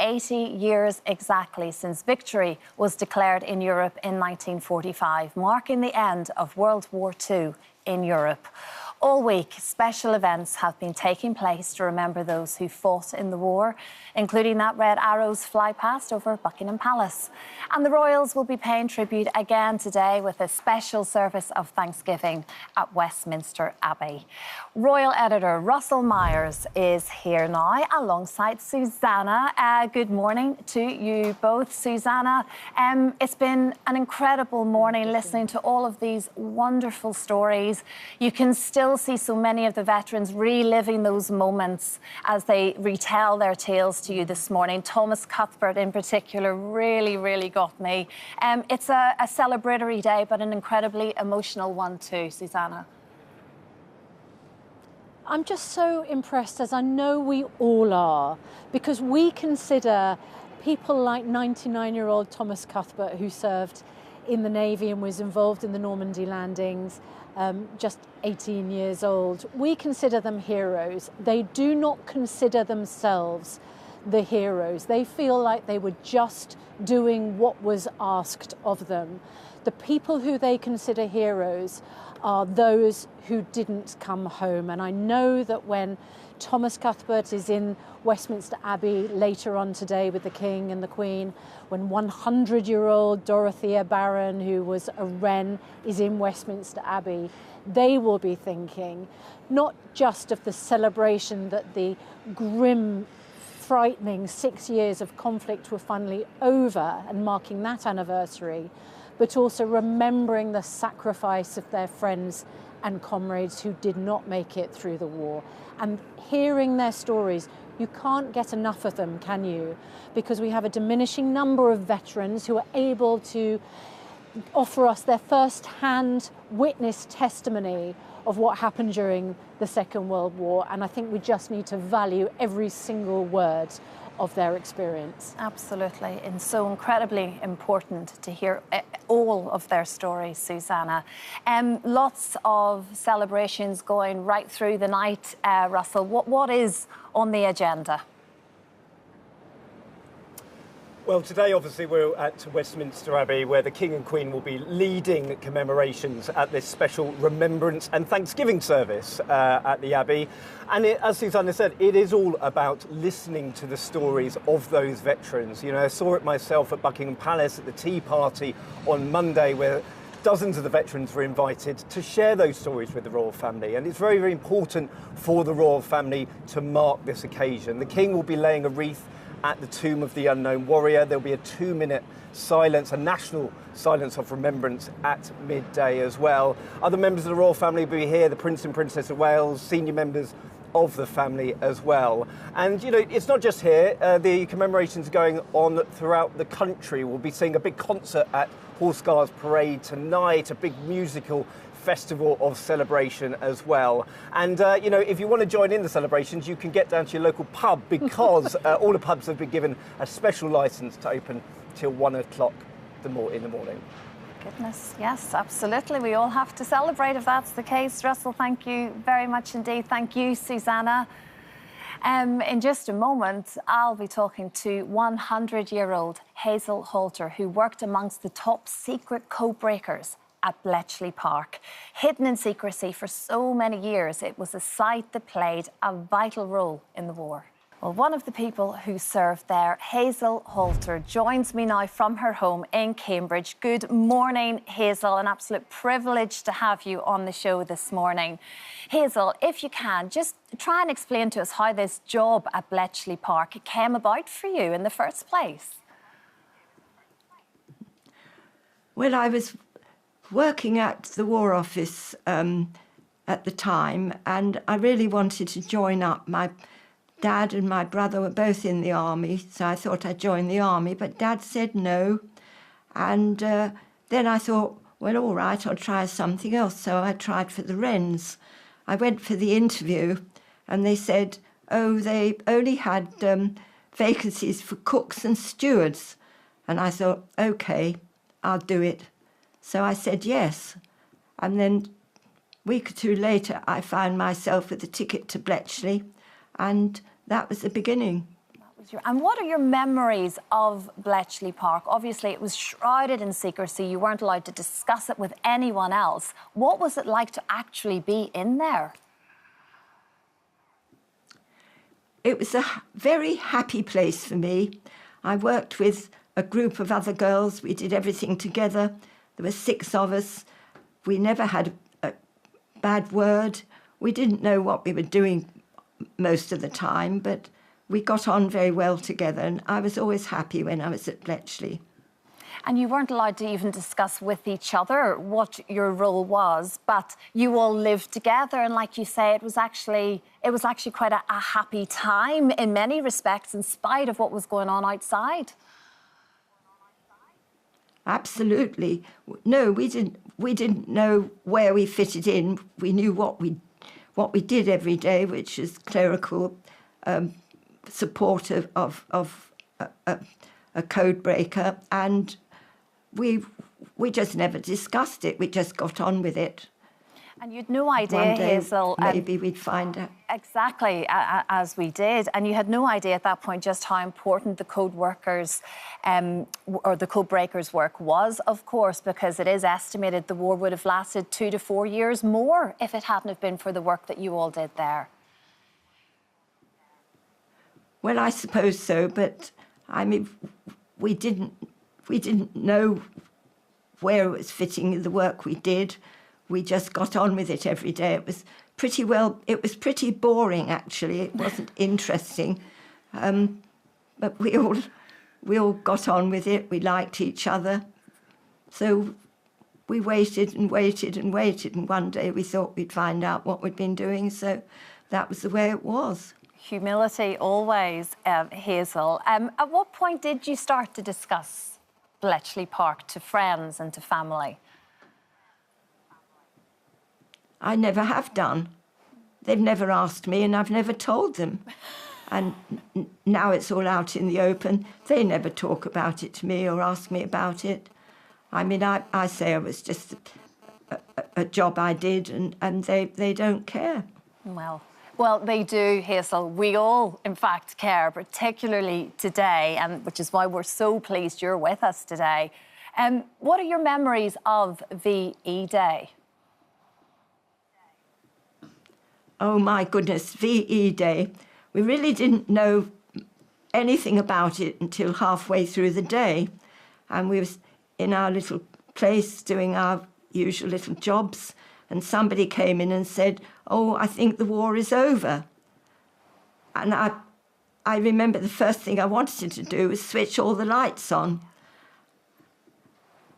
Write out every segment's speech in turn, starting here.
80 years exactly since victory was declared in Europe in 1945, marking the end of World War II in Europe. All week, special events have been taking place to remember those who fought in the war, including that red arrows fly past over Buckingham Palace. And the royals will be paying tribute again today with a special service of thanksgiving at Westminster Abbey. Royal editor Russell Myers is here now alongside Susanna. Good morning to you both. Susanna, it's been an incredible morning listening to all of these wonderful stories. You can still see so many of the veterans reliving those moments as they retell their tales to you this morning. Thomas Cuthbert in particular really got me. It's a celebratory day, but an incredibly emotional one too, Susanna. I'm just so impressed, as I know we all are, because we consider people like 99-year-old Thomas Cuthbert, who served in the Navy and was involved in the Normandy landings, just 18 years old. We consider them heroes. They do not consider themselves the heroes. They feel like they were just doing what was asked of them. The people who they consider heroes are those who didn't come home. And I know that when Thomas Cuthbert is in Westminster Abbey later on today with the King and the Queen, when 100-year-old Dorothea Barron, who was a Wren, is in Westminster Abbey, they will be thinking not just of the celebration that the grim, frightening 6 years of conflict were finally over and marking that anniversary, but also remembering the sacrifice of their friends and comrades who did not make it through the war. And hearing their stories, you can't get enough of them, can you? Because we have a diminishing number of veterans who are able to offer us their first-hand witness testimony of what happened during the Second World War. And I think we just need to value every single word of their experience. Absolutely, and so incredibly important to hear all of their stories, Susanna. Lots of celebrations going right through the night. Russell, what is on the agenda? Well, today, obviously, we're at Westminster Abbey, where the King and Queen will be leading commemorations at this special remembrance and Thanksgiving service at the Abbey. And as Susanna said, it is all about listening to the stories of those veterans. You know, I saw it myself at Buckingham Palace at the tea party on Monday, where dozens of the veterans were invited to share those stories with the royal family. And it's very important for the royal family to mark this occasion. The King will be laying a wreath at the tomb of the unknown warrior. There'll be a 2-minute silence, a national silence of remembrance at midday as well. Other members of the royal family will be here, the Prince and Princess of Wales, senior members of the family as well. And, you know, it's not just here. The commemorations are going on throughout the country. We'll be seeing a big concert at Horse Guards Parade tonight, a big musical festival of celebration as well. And, you know, if you want to join in the celebrations, you can get down to your local pub, because all the pubs have been given a special licence to open till 1 o'clock in the morning. Goodness, yes, absolutely. We all have to celebrate if that's the case. Russell, thank you very much indeed. Thank you, Susanna. In just a moment, I'll be talking to 100-year-old Hazel Halter, who worked amongst the top secret codebreakers at Bletchley Park. Hidden in secrecy for so many years, it was a site that played a vital role in the war. Well, one of the people who served there, Hazel Halter, joins me now from her home in Cambridge. Good morning, Hazel. An absolute privilege to have you on the show this morning. Hazel, if you can, just try and explain to us how this job at Bletchley Park came about for you in the first place. Well, I was working at the War Office at the time, and I really wanted to join up. My dad and my brother were both in the army, so I thought I'd join the army, but Dad said no. And then I thought, well, all right, I'll try something else. So I tried for the Wrens. I went for the interview, and they said, oh, they only had vacancies for cooks and stewards. And I thought, OK, I'll do it. So I said yes. And then a week or two later, I found myself with a ticket to Bletchley, and that was the beginning. And what are your memories of Bletchley Park? Obviously, it was shrouded in secrecy. You weren't allowed to discuss it with anyone else. What was it like to actually be in there? It was a very happy place for me. I worked with a group of other girls. We did everything together. There were 6 of us. We never had a bad word. We didn't know what we were doing most of the time, but we got on very well together, and I was always happy when I was at Bletchley. And you weren't allowed to even discuss with each other what your role was, but you all lived together, and like you say, it was actually quite a happy time in many respects, in spite of what was going on outside. Absolutely. No, we didn't know where we fitted in. We knew what we did every day, which is clerical support of a codebreaker, and we just never discussed it. We just got on with it. And you'd no idea, One day, Hazel. maybe we'd find out. Exactly, as we did. And you had no idea at that point just how important the code workers or the code breakers' work was, of course, because it is estimated the war would have lasted 2 to 4 years more if it hadn't have been for the work that you all did there. Well, I suppose so, but I mean, we didn't know where it was fitting in the work we did. We just got on with it every day. It was pretty boring, actually. It wasn't interesting, but we all got on with it. We liked each other, so we waited and waited and waited. And one day we thought we'd find out what we'd been doing. So that was the way it was. Humility always, Hazel. At what point did you start to discuss Bletchley Park to friends and to family? I never have done. They've never asked me, and I've never told them. And now it's all out in the open. They never talk about it to me or ask me about it. I mean, I say it was just a job I did, and they don't care. Well, they do, Hazel. We all, in fact, care, particularly today, and which is why we're so pleased you're with us today. What are your memories of VE Day? Oh, my goodness, VE Day. We really didn't know anything about it until halfway through the day. And we was in our little place doing our usual little jobs, and somebody came in and said, "Oh, I think the war is over." And I remember the first thing I wanted to do was switch all the lights on.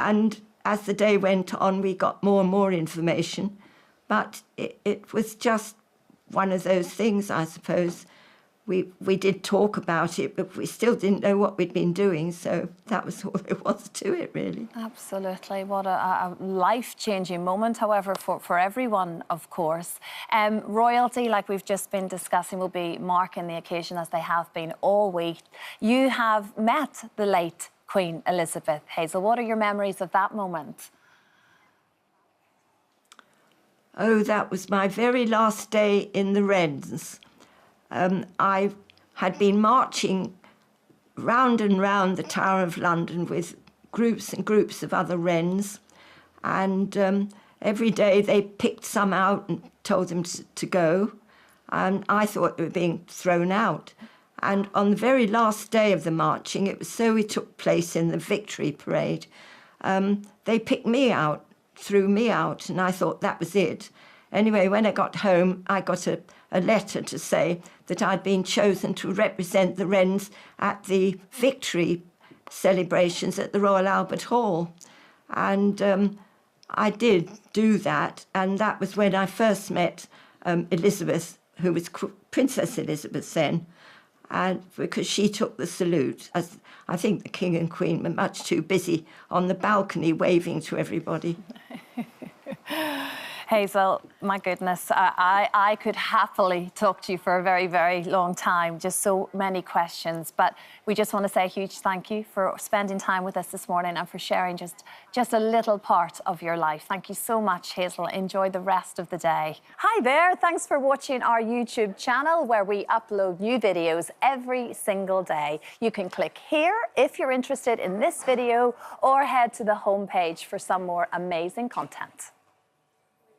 And as the day went on, we got more and more information. But it was just one of those things, I suppose. We did talk about it, but we still didn't know what we'd been doing, so that was all there was to it, really. Absolutely. What a life-changing moment, however, for everyone, of course. Royalty, like we've just been discussing, will be marking the occasion, as they have been all week. You have met the late Queen Elizabeth. Hazel, what are your memories of that moment? Oh, that was my very last day in the Wrens. I had been marching round and round the Tower of London with groups and groups of other Wrens, and every day they picked some out and told them to go, and I thought they were being thrown out. And on the very last day of the marching, it was so it took place in the Victory Parade, they picked me out, threw me out, and I thought that was it. Anyway, when I got home, I got a letter to say that I'd been chosen to represent the Wrens at the victory celebrations at the Royal Albert Hall. And I did do that, and that was when I first met Elizabeth, who was Princess Elizabeth then, and because she took the salute, as I think the King and Queen were much too busy on the balcony waving to everybody. Hazel, my goodness, I could happily talk to you for a very, very long time, just so many questions. But we just want to say a huge thank you for spending time with us this morning and for sharing just a little part of your life. Thank you so much, Hazel. Enjoy the rest of the day. Hi there, thanks for watching our YouTube channel where we upload new videos every single day. You can click here if you're interested in this video or head to the homepage for some more amazing content.